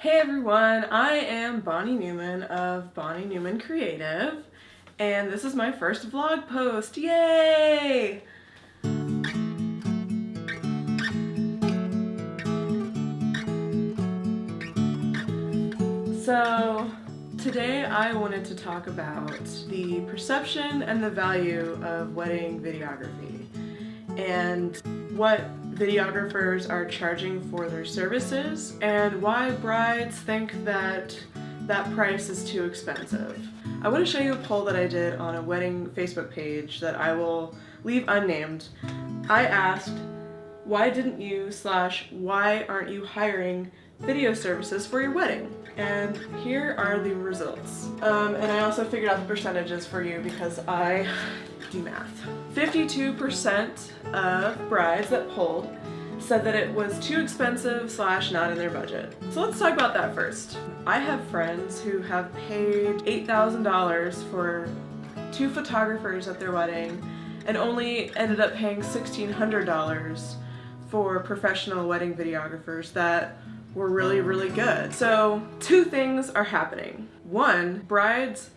Hey everyone, I am Bonnie Newman of Bonnie Newman Creative, and this is my first vlog post. Yay! So today I wanted to talk about the perception and the value of wedding videography and what videographers are charging for their services and why brides think that that price is too expensive. I want to show you a poll that I did on a wedding Facebook page that I will leave unnamed. I asked, why didn't you / why aren't you hiring video services for your wedding? And here are the results. And I also figured out the percentages for you because I do math. 52% of brides that polled said that it was too expensive / not in their budget. So let's talk about that first. I have friends who have paid $8,000 for 2 photographers at their wedding and only ended up paying $1,600 for professional wedding videographers that were really good. So 2 things are happening. 1, brides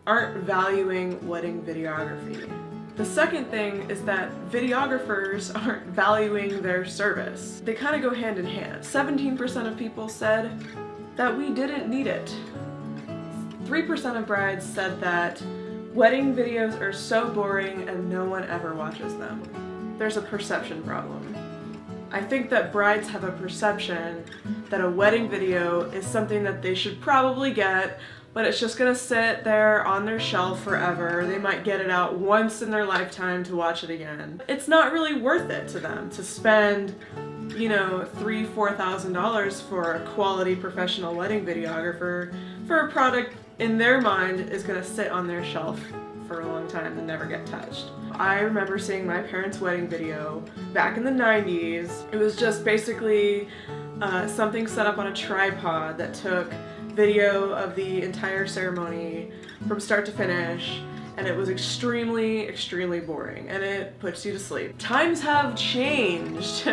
aren't valuing wedding videography. The second thing is that videographers aren't valuing their service. They kind of go hand in hand. 17% of people said that we didn't need it. 3% of brides said that wedding videos are so boring and no one ever watches them. There's a perception problem. I think that brides have a perception that a wedding video is something that they should probably get, but it's just gonna sit there on their shelf forever. They might get it out once in their lifetime to watch it again. It's not really worth it to them to spend, you know, $3,000 – $4,000 for a quality professional wedding videographer for a product in their mind is gonna sit on their shelf for a long time and never get touched. I remember seeing my parents' wedding video back in the 90s. It was just basically something set up on a tripod that took video of the entire ceremony from start to finish, and it was extremely boring, and it puts you to sleep. Times have changed.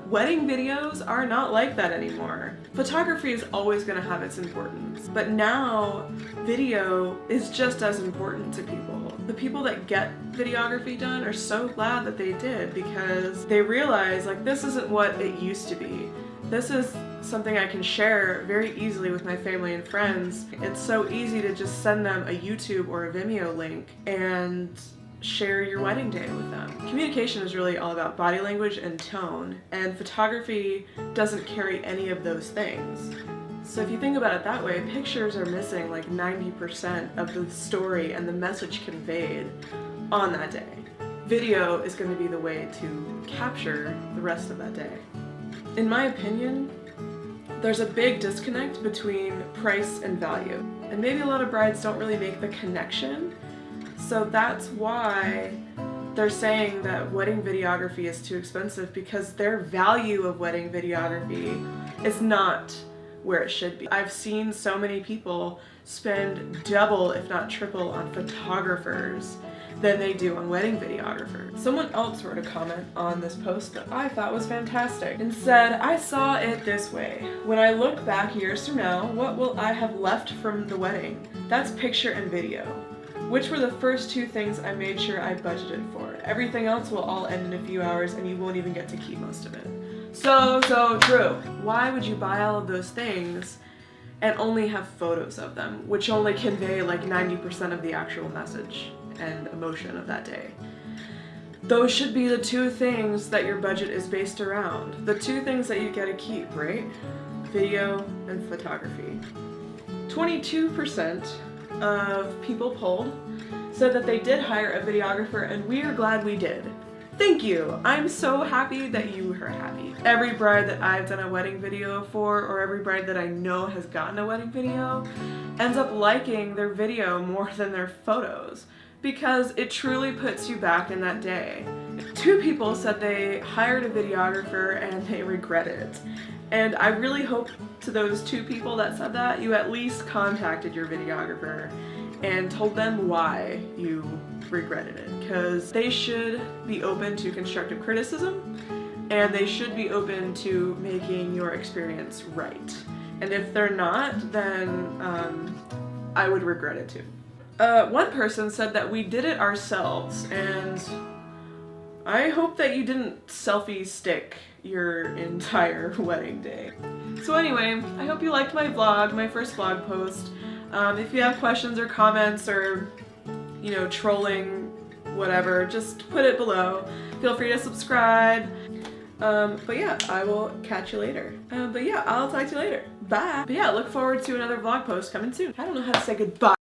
Wedding videos are not like that anymore. Photography is always going to have its importance, but now video is just as important to people. The people that get videography done are so glad that they did because they realize, like, this isn't what it used to be. This is something I can share very easily with my family and friends. It's so easy to just send them a YouTube or a Vimeo link and share your wedding day with them. Communication is really all about body language and tone, and photography doesn't carry any of those things. So if you think about it that way, pictures are missing like 90% of the story and the message conveyed on that day. Video is going to be the way to capture the rest of that day. In my opinion, there's a big disconnect between price and value, and maybe a lot of brides don't really make the connection. So that's why they're saying that wedding videography is too expensive, because their value of wedding videography is not where it should be. I've seen so many people spend double, if not triple, on photographers than they do on wedding videographers. Someone else wrote a comment on this post that I thought was fantastic and said, I saw it this way. When I look back years from now, what will I have left from the wedding? That's picture and video. Which were the first 2 things I made sure I budgeted for. Everything else will all end in a few hours and you won't even get to keep most of it. So true. Why would you buy all of those things and only have photos of them, which only convey like 90% of the actual message and emotion of that day? Those should be the 2 things that your budget is based around. The 2 things that you get to keep, right? Video and photography. 22% of people polled said that they did hire a videographer, and we are glad we did. Thank you! I'm so happy that you are happy. Every bride that I've done a wedding video for, or every bride that I know has gotten a wedding video, ends up liking their video more than their photos, because it truly puts you back in that day. 2 people said they hired a videographer and they regret it. And I really hope to those 2 people that said that, you at least contacted your videographer and told them why you regretted it, because they should be open to constructive criticism and they should be open to making your experience right. And if they're not, then I would regret it too. One person said that we did it ourselves, and I hope that you didn't selfie stick your entire wedding day. So anyway, I hope you liked my vlog, my first vlog post. If you have questions or comments or, you know, trolling, whatever, just put it below. Feel free to subscribe. But yeah, I will catch you later. But yeah, I'll talk to you later. Bye. But yeah, look forward to another vlog post coming soon. I don't know how to say goodbye.